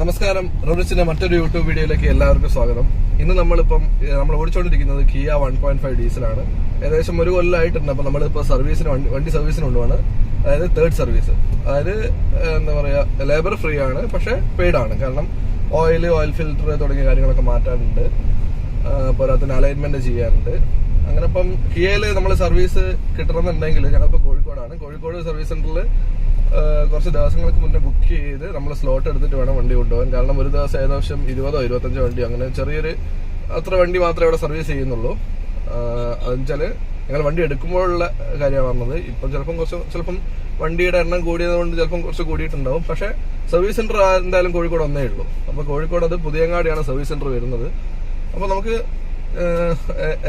നമസ്കാരം. റോഡിച്ചിന്റെ മറ്റൊരു യൂട്യൂബ് വീഡിയോയിലേക്ക് എല്ലാവർക്കും സ്വാഗതം. ഇന്ന് നമ്മൾ ഓടിച്ചുകൊണ്ടിരിക്കുന്നത് കിയ 1.5 ഡീസലാണ്. ഏകദേശം ഒരു കൊല്ലമായിട്ടുണ്ട്. അപ്പൊ നമ്മളിപ്പോ വണ്ടി സർവീസിന് കൊണ്ടുപോവാണ്. അതായത് തേർഡ് സർവീസ്. അതായത് എന്താ പറയാ, ലേബർ ഫ്രീ ആണ്, പക്ഷെ പെയ്ഡ് ആണ്. കാരണം ഓയിൽ ഫിൽറ്റർ തുടങ്ങിയ കാര്യങ്ങളൊക്കെ മാറ്റാനുണ്ട്. പോരാത്തിന് അലൈൻമെന്റ് ചെയ്യാറുണ്ട്. അങ്ങനെ ഇപ്പം കിയയില് നമ്മൾ സർവീസ് കിട്ടണമെന്നുണ്ടെങ്കിൽ ഞങ്ങളിപ്പോ കോഴിക്കോടാണ്. കോഴിക്കോട് സർവീസ് സെന്ററിൽ കുറച്ച് ദിവസങ്ങൾക്ക് മുന്നേ ബുക്ക് ചെയ്ത് നമ്മൾ സ്ലോട്ട് എടുത്തിട്ട് വേണം വണ്ടി കൊണ്ടുപോകാൻ. കാരണം ഒരു ദിവസം ഏകദേശം 20-25 വണ്ടി, അങ്ങനെ ചെറിയൊരു അത്ര വണ്ടി മാത്രമേ ഇവിടെ സർവീസ് ചെയ്യുന്നുള്ളൂ. അതെന്നുവെച്ചാല് ഞങ്ങൾ വണ്ടി എടുക്കുമ്പോഴുള്ള കാര്യമാണ് പറഞ്ഞത്. ഇപ്പം ചിലപ്പം വണ്ടിയുടെ എണ്ണം കൂടിയത് കൊണ്ട് ചിലപ്പം കുറച്ച് കൂടിയിട്ടുണ്ടാവും. പക്ഷെ സർവീസ് സെന്റർ എന്തായാലും കോഴിക്കോട് ഒന്നേ ഉള്ളൂ. അപ്പൊ കോഴിക്കോട് അത് പുതിയങ്ങാടിയാണ് സർവീസ് സെന്റർ വരുന്നത്. അപ്പൊ നമുക്ക്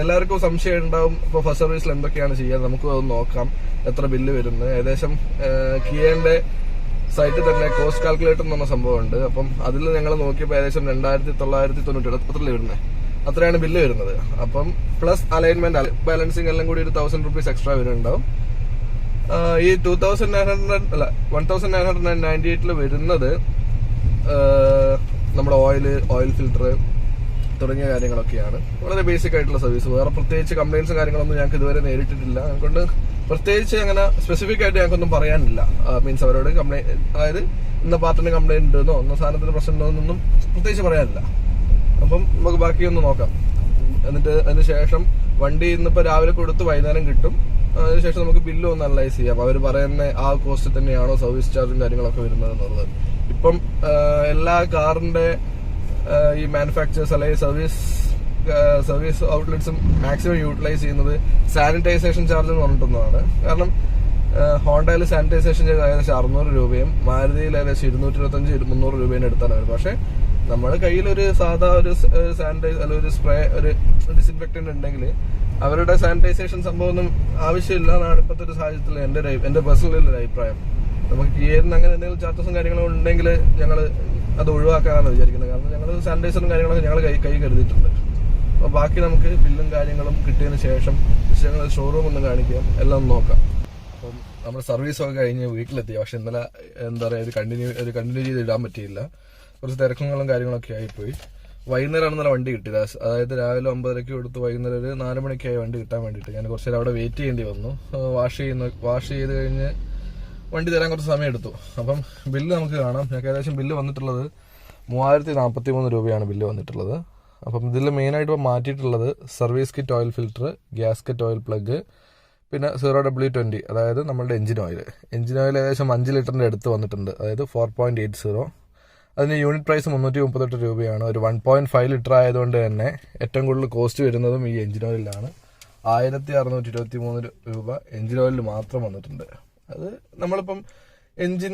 എല്ലാവർക്കും സംശയം ഉണ്ടാവും, ഇപ്പൊ ഫസ്റ്റ് സർവീസിൽ എന്തൊക്കെയാണ് ചെയ്യാൻ. നമുക്ക് അത് നോക്കാം. എത്ര ബില്ല് വരുന്നത്, ഏകദേശം കിയന്റെ സൈറ്റിൽ തന്നെ കോസ്റ്റ് കാൽക്കുലേറ്റർ എന്ന് പറഞ്ഞ സംഭവമുണ്ട്. അപ്പം അതിൽ ഞങ്ങൾ നോക്കിയപ്പോൾ ഏകദേശം 2990 പത്രത്തിൽ വരുന്നത് അത്രയാണ് ബില്ല് വരുന്നത്. അപ്പം പ്ലസ് അലൈൻമെന്റ് ബാലൻസിങ് എല്ലാം കൂടി ഒരു 1000 റുപ്പീസ് എക്സ്ട്രാ വരുന്നുണ്ടാവും. ഈ 1998 വരുന്നത് നമ്മുടെ ഓയിൽ ഫിൽറ്റർ തുടങ്ങിയ കാര്യങ്ങളൊക്കെയാണ്. വളരെ ബേസിക് ആയിട്ടുള്ള സർവീസ്. വേറെ പ്രത്യേകിച്ച് കംപ്ലൈൻസും കാര്യങ്ങളൊന്നും ഞങ്ങൾക്ക് ഇതുവരെ നേരിട്ടിട്ടില്ല. അതുകൊണ്ട് പ്രത്യേകിച്ച് അങ്ങനെ സ്പെസിഫിക് ആയിട്ട് ഞങ്ങൾക്കൊന്നും പറയാനില്ല. മീൻസ് അവരോട് അതായത് ഇന്ന പാർട്ടിന് കംപ്ലൈന്റ് ഉണ്ടെന്നോ ഇന്ന സാധനത്തിന് പ്രശ്നം ഉണ്ടോന്നൊന്നും പ്രത്യേകിച്ച് പറയാനില്ല. അപ്പം നമുക്ക് ബാക്കിയൊന്ന് നോക്കാം. എന്നിട്ട് അതിനുശേഷം വണ്ടി ഇന്നിപ്പോ രാവിലെ കൊടുത്ത് വൈകുന്നേരം കിട്ടും. അതിനുശേഷം നമുക്ക് ബില്ല് ഒന്ന് അനലൈസ് ചെയ്യാം. അവർ പറയുന്ന ആ കോസ്റ്റ് തന്നെയാണോ സർവീസ് ചാർജും കാര്യങ്ങളൊക്കെ വരുന്നത് എന്നുള്ളത്. ഇപ്പം എല്ലാ കാറിന്റെ ഈ മാനുഫാക്ചേഴ്സ് അല്ലെങ്കിൽ സർവീസ് ഔട്ട്ലെറ്റ്സും മാക്സിമം യൂട്ടിലൈസ് ചെയ്യുന്നത് സാനിറ്റൈസേഷൻ ചാർജ് എന്ന് പറഞ്ഞിട്ടുള്ളതാണ്. കാരണം ഹോണ്ടയിൽ സാനിറ്റൈസേഷൻ ചെയ്ത് ഏകദേശം 600 രൂപയും മാരുതിയിൽ ഏകദേശം 225-300 രൂപയും എടുത്താണ് വരുന്നത്. പക്ഷെ നമ്മുടെ കയ്യിൽ ഒരു സാധാ ഒരു സാനിറ്റൈസ് അല്ലെങ്കിൽ ഒരു സ്പ്രേ, ഒരു ഡിസിൻഫെക്ടന്റ് ഉണ്ടെങ്കിൽ അവരുടെ സാനിറ്റൈസേഷൻ സംഭവം ഒന്നും ആവശ്യമില്ല എന്നാണ് ഇപ്പോഴത്തെ ഒരു സാഹചര്യത്തിൽ എന്റെ പേഴ്സണൽ ഒരു അഭിപ്രായം. നമുക്ക് കിയറിന് അങ്ങനെ എന്തെങ്കിലും ചാർജസും കാര്യങ്ങളും ഉണ്ടെങ്കിൽ ഞങ്ങൾ അത് ഒഴിവാക്കാനാണ് വിചാരിക്കുന്നത്. കാരണം ഞങ്ങൾ സാനിറ്റൈസറും കാര്യങ്ങളൊക്കെ ഞങ്ങൾ കൈ കരുതിയിട്ടുണ്ട്. അപ്പൊ ബാക്കി നമുക്ക് ബില്ലും കാര്യങ്ങളും കിട്ടിയതിന് ശേഷം ഞങ്ങൾ ഷോറൂം ഒന്ന് കാണിക്കാം, എല്ലാം ഒന്ന് നോക്കാം. അപ്പം നമ്മൾ സർവീസൊക്കെ കഴിഞ്ഞ് വീട്ടിലെത്തി. പക്ഷെ ഇന്നലെ എന്താ പറയാ, ഒരു കണ്ടിന്യൂ ചെയ്ത് ഇടാൻ പറ്റിയില്ല. കുറച്ച് തിരക്കുകളും കാര്യങ്ങളൊക്കെ ആയിപ്പോയി. വൈകുന്നേരമാണ് ഇന്നലെ വണ്ടി കിട്ടിയത്. അതായത് രാവിലെ 9:30 കൊടുത്ത് വൈകുന്നേരം ഒരു 4 മണിക്കായി വണ്ടി കിട്ടാൻ വേണ്ടിയിട്ട്. ഞാൻ കുറച്ച് നേരം അവിടെ വെയിറ്റ് ചെയ്യേണ്ടി വന്നു. വാഷ് ചെയ്ത് കഴിഞ്ഞ് വണ്ടി തരാൻ കുറച്ച് സമയം എടുത്തു. അപ്പം ബില്ല് നമുക്ക് കാണാം. ഞങ്ങൾക്ക് ഏകദേശം ബില്ല് വന്നിട്ടുള്ളത് 3043 രൂപയാണ് ബില്ല് വന്നിട്ടുള്ളത്. അപ്പം ഇതിൽ മെയിനായിട്ട് ഇപ്പോൾ മാറ്റിയിട്ടുള്ളത് service kit oil filter, gasket oil plug, പിന്നെ 0W20 അതായത് നമ്മളുടെ എഞ്ചിൻ ഓയിൽ ഏകദേശം 5 ലിറ്ററിന്റെ അടുത്ത് വന്നിട്ടുണ്ട്. അതായത് 4.80. അതിന് യൂണിറ്റ് പ്രൈസ് 338 രൂപയാണ്. ഒരു 1.5 ലിറ്റർ ആയതുകൊണ്ട് തന്നെ ഏറ്റവും കൂടുതൽ കോസ്റ്റ് വരുന്നതും ഈ എഞ്ചിൻ ഓയിലാണ്. 1623 രൂപ എഞ്ചിൻ ഓയിലിൽ മാത്രം വന്നിട്ടുണ്ട്. അത് നമ്മളിപ്പം എഞ്ചിൻ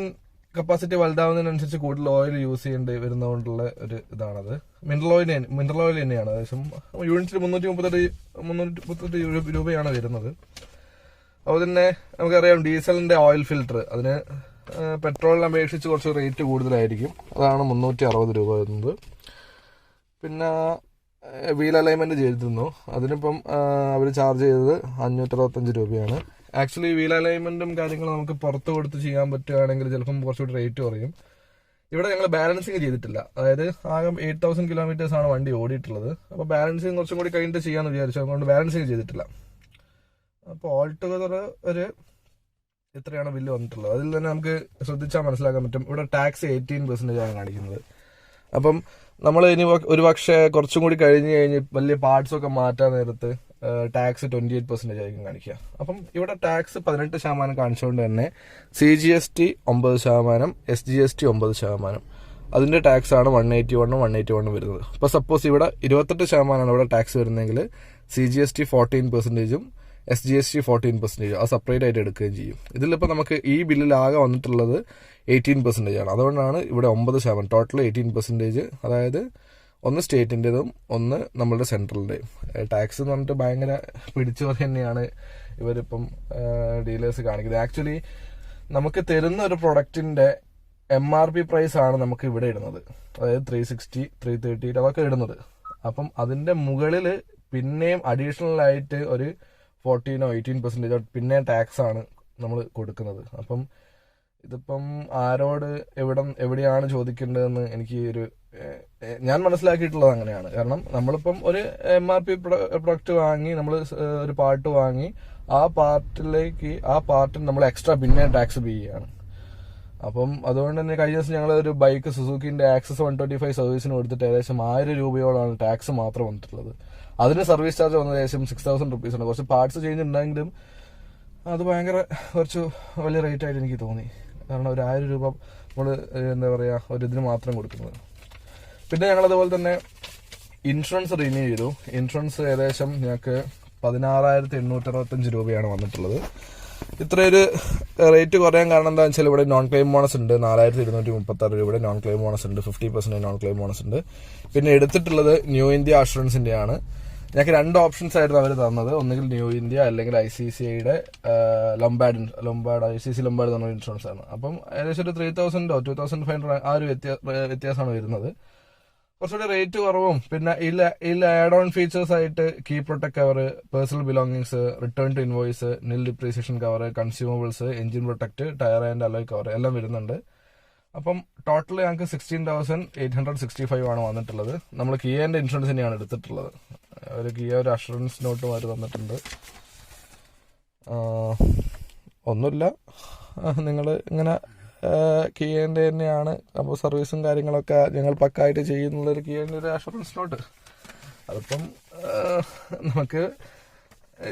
കപ്പാസിറ്റി വലുതാവുന്നതിനനുസരിച്ച് കൂടുതൽ ഓയിൽ യൂസ് ചെയ്യേണ്ടി വരുന്നതുകൊണ്ടുള്ള ഒരു ഇതാണത്. മിനറൽ ഓയിൽ തന്നെയാണ്. ഏകദേശം യൂണിറ്റിൽ 338 രൂപയാണ് വരുന്നത്. അപ്പോൾ തന്നെ നമുക്കറിയാം ഡീസലിന്റെ ഓയിൽ ഫിൽറ്റർ അതിന് പെട്രോളിനെ അപേക്ഷിച്ച് കുറച്ച് റേറ്റ് കൂടുതലായിരിക്കും. അതാണ് 360 രൂപ വരുന്നത്. പിന്നെ വീൽ അലൈൻമെന്റ് ചെയ്തിരുന്നു. അതിനിപ്പം അവർ ചാർജ് ചെയ്തത് 565 രൂപയാണ്. ആക്ച്വലി വീൽ അലൈൻമെന്റും കാര്യങ്ങളും നമുക്ക് പുറത്ത് കൊടുത്ത് ചെയ്യാൻ പറ്റുകയാണെങ്കിൽ ചിലപ്പം കുറച്ചുകൂടി റേറ്റ് കുറയും. ഇവിടെ ഞങ്ങൾ ബാലൻസിങ് ചെയ്തിട്ടില്ല. അതായത് ആകെ 8000 കിലോമീറ്റേഴ്സ് ആണ് വണ്ടി ഓടിയിട്ടുള്ളത്. അപ്പോൾ ബാലൻസിങ് കുറച്ചും കൂടി കഴിഞ്ഞിട്ട് ചെയ്യാന്ന് വിചാരിച്ചു. അതുകൊണ്ട് ബാലൻസിങ് ചെയ്തിട്ടില്ല. അപ്പോൾ ഓൾ ടുഗദർ ഒരു ഇത്രയാണ് ബില്ല് വന്നിട്ടുള്ളത്. അതിൽ തന്നെ നമുക്ക് ശ്രദ്ധിച്ചാൽ മനസ്സിലാക്കാൻ പറ്റും. ഇവിടെ ടാക്സ് 18% ആണ് കാണിക്കുന്നത്. അപ്പം നമ്മൾ ഇനി ഒരു പക്ഷേ കുറച്ചും കൂടി കഴിഞ്ഞ് വലിയ പാർട്സ് ഒക്കെ മാറ്റാൻ നേരത്ത് ടാക്സ് 28% ആയിരിക്കും കാണിക്കുക. അപ്പം ഇവിടെ ടാക്സ് 18% കാണിച്ചുകൊണ്ട് തന്നെ CGST 9%, SGST 9%. അതിന്റെ ടാക്സ് ആണ് 181 വരുന്നത്. ഇപ്പൊ സപ്പോസ് ഇവിടെ 28% ഇവിടെ ടാക്സ് വരുന്നെങ്കിൽ CGST 14%, SGST 14%. അത് സെപ്പറേറ്റ് ആയിട്ട് എടുക്കുകയും ചെയ്യും. ഇതിലിപ്പോൾ നമുക്ക് ഈ ബില്ലിൽ ആകെ വന്നിട്ടുള്ളത് 18% ആണ്. അതുകൊണ്ടാണ് ഇവിടെ 9%, ടോട്ടൽ 18%. അതായത് ഒന്ന് സ്റ്റേറ്റിൻ്റെതും ഒന്ന് നമ്മളുടെ സെൻട്രലിൻ്റെയും. ടാക്സ് എന്ന് പറഞ്ഞിട്ട് ഭയങ്കര പിടിച്ചു തന്നെയാണ് ഇവരിപ്പം ഡീലേഴ്സ് കാണിക്കുന്നത്. ആക്ച്വലി നമുക്ക് തരുന്ന ഒരു പ്രൊഡക്റ്റിന്റെ MRP പ്രൈസ് ആണ് നമുക്ക് ഇവിടെ ഇടുന്നത്. അതായത് 360, 330 അതൊക്കെ ഇടുന്നത്. അപ്പം അതിന്റെ മുകളിൽ പിന്നെയും അഡീഷണൽ ആയിട്ട് ഒരു 14 or 18% പിന്നെ ടാക്സ് ആണ് നമ്മൾ കൊടുക്കുന്നത്. അപ്പം ഇതിപ്പം ആരോട് എവിടെയാണ് ചോദിക്കേണ്ടതെന്ന് എനിക്ക് ഞാൻ മനസ്സിലാക്കിയിട്ടുള്ളത് അങ്ങനെയാണ്. കാരണം നമ്മളിപ്പം ഒരു MRP പ്രൊഡക്റ്റ് വാങ്ങി, നമ്മൾ ഒരു പാർട്ട് വാങ്ങി, ആ പാർട്ടിന് നമ്മൾ എക്സ്ട്രാ പിന്നെ ടാക്സ് പേ ചെയ്യാണ്. അപ്പം അതുകൊണ്ട് തന്നെ കഴിഞ്ഞ ദിവസം ഞങ്ങൾ ഒരു ബൈക്ക് സുസുക്കിന്റെ ആക്സസ് 125 സർവീസിന് കൊടുത്തിട്ട് ഏകദേശം 1000 രൂപയോളാണ് ടാക്സ് മാത്രം വന്നിട്ടുള്ളത്. അതിന് സർവീസ് ചാർജ് വന്നത് ഏകദേശം 6000 റുപ്പീസ് ഉണ്ട്. കുറച്ച് പാർട്സ് ചേഞ്ച് ഉണ്ടെങ്കിലും അത് ഭയങ്കര കുറച്ച് വലിയ റേറ്റ് ആയിട്ട് എനിക്ക് തോന്നി. കാരണം ഒരു 1000 രൂപ നമ്മൾ എന്താ പറയുക ഒരു ഇതിന് മാത്രം കൊടുക്കുന്നത്. പിന്നെ ഞങ്ങൾ അതുപോലെ തന്നെ ഇൻഷുറൻസ് റിന്യൂ ചെയ്തു. ഇൻഷുറൻസ് ഏകദേശം ഞങ്ങൾക്ക് 16,865 രൂപയാണ് വന്നിട്ടുള്ളത്. ഇത്രയൊരു റേറ്റ് കുറയാൻ കാരണം എന്താണെന്ന് വെച്ചാൽ ഇവിടെ നോൺ ക്ലെയിം ബോണസ് ഉണ്ട്. 4236 രൂപയുടെ നോൺ ക്ലെയിം ബോണസ് ഉണ്ട്. 50% നോൺ ക്ലെയിം ബോണസ് ഉണ്ട്. പിന്നെ എടുത്തിട്ടുള്ളത് ന്യൂ ഇന്ത്യ അഷുറൻസിന്റെ ആണ്. ഞങ്ങൾക്ക് 2 ഓപ്ഷൻസ് ആയിരുന്നു അവർ തന്നത്. ഒന്നുകിൽ ന്യൂ ഇന്ത്യ അല്ലെങ്കിൽ ICICIയുടെ ലംബാർഡ് ICICI ലംബാർഡ് എന്ന് പറഞ്ഞ ഇൻഷുറൻസ് ആണ്. അപ്പം ഏകദേശം ഒരു 3000 2500 ആ ഒരു വ്യത്യാസമാണ് വരുന്നത്. കുറച്ചുകൂടി റേറ്റ് കുറവും പിന്നെ ഇതിൽ ആഡ് ഓൺ ഫീച്ചേഴ്സ് ആയിട്ട് key protect cover, personal belongings, return to invoice, nil depreciation cover, consumables, engine protect, tyre and alloy cover എല്ലാം വരുന്നുണ്ട്. അപ്പം ടോട്ടൽ ഞങ്ങൾക്ക് 16,865 ആണ് വന്നിട്ടുള്ളത്. നമ്മൾ കിയന്റെ ഇൻഷുറൻസ് തന്നെയാണ് എടുത്തിട്ടുള്ളത്. ഒരു ഒരു അഷുറൻസ് നോട്ടും അവർ തന്നിട്ടുണ്ട്. ഒന്നുമില്ല, നിങ്ങൾ ഇങ്ങനെ കിയന്റെ തന്നെയാണ്. അപ്പോൾ സർവീസും കാര്യങ്ങളൊക്കെ ഞങ്ങൾ പക്കായിട്ട് ചെയ്യുന്നുള്ളൊരു കിയന്റെ ഒരു അഷുറൻസ് നോട്ട്. അതിപ്പം നമുക്ക്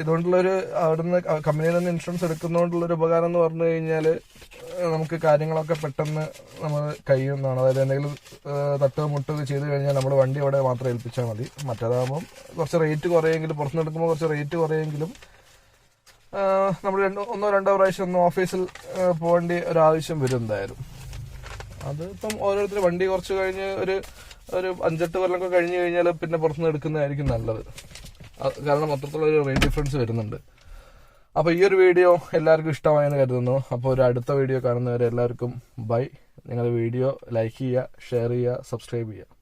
ഇതുകൊണ്ടുള്ളൊരു അവിടുന്ന് കമ്പനിയിൽ നിന്ന് ഇൻഷുറൻസ് എടുക്കുന്നതുകൊണ്ടുള്ളൊരു ഉപകാരം എന്ന് പറഞ്ഞു കഴിഞ്ഞാൽ നമുക്ക് കാര്യങ്ങളൊക്കെ പെട്ടെന്ന് നമ്മൾ കഴിയുന്നതാണ്. അതായത് എന്തെങ്കിലും തട്ടോ മുട്ടോ ചെയ്ത് കഴിഞ്ഞാൽ നമ്മുടെ വണ്ടി അവിടെ മാത്രം ഏൽപ്പിച്ചാൽ മതി. മറ്റേതാകുമ്പം കുറച്ച് റേറ്റ് കുറയെങ്കിലും, പുറത്തുനിന്ന് എടുക്കുമ്പോൾ കുറച്ച് റേറ്റ് കുറയെങ്കിലും നമ്മൾ 1-2 പ്രാവശ്യം ഒന്നും ഓഫീസിൽ പോകേണ്ട ഒരാവശ്യം വരും എന്തായാലും. അതിപ്പം ഓരോരുത്തർ വണ്ടി കുറച്ച് കഴിഞ്ഞ് ഒരു 5-8 കൊല്ലമൊക്കെ കഴിഞ്ഞ് കഴിഞ്ഞാൽ പിന്നെ പുറത്തുനിന്ന് എടുക്കുന്നതായിരിക്കും നല്ലത്. കാരണം മൊത്തത്തിലുള്ള ഒരു റേറ്റ് ഡിഫറൻസ് വരുന്നുണ്ട്. അപ്പോൾ ഈ ഒരു വീഡിയോ എല്ലാവർക്കും ഇഷ്ടമായെന്ന് കരുതുന്നു. അപ്പോൾ ഒരു അടുത്ത വീഡിയോ കാണുന്നവരെ എല്ലാവർക്കും ബൈ. നിങ്ങൾ വീഡിയോ ലൈക്ക് ചെയ്യുക, ഷെയർ ചെയ്യുക, സബ്സ്ക്രൈബ് ചെയ്യുക.